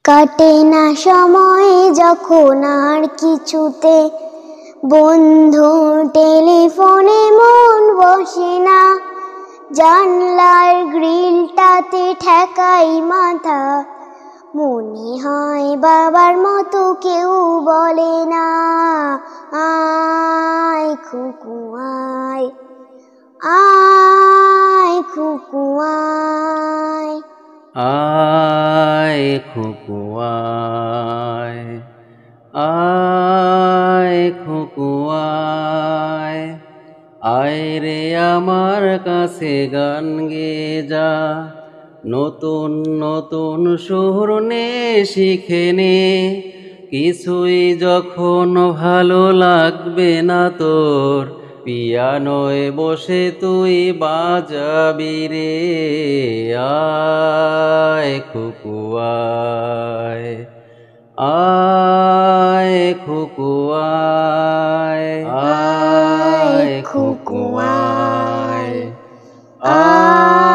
কাটে না সময় যখন আর কিছুতে, বন্ধু টেলিফোনে মন বসে না, জানলার গ্রিলটাতে ঠেকাই মাথা, মনে হয় বাবার মতো কেউ বলে না, আয় খুকু আয়, আয় খুকু আয়। আয় খুকু আয়, আয় খুকু আয়, আয় রে আমার কাছে গান গেয়ে যা, নতুন নতুন সুর নে শিখে নে, কিছুই যখন ভালো লাগবে না তোর, পিয়ানোয় বসে তুই বাজাবি রে, আয় খুকু আয়, আয় খুকু আয়, আয় খুকু আয়, আয়।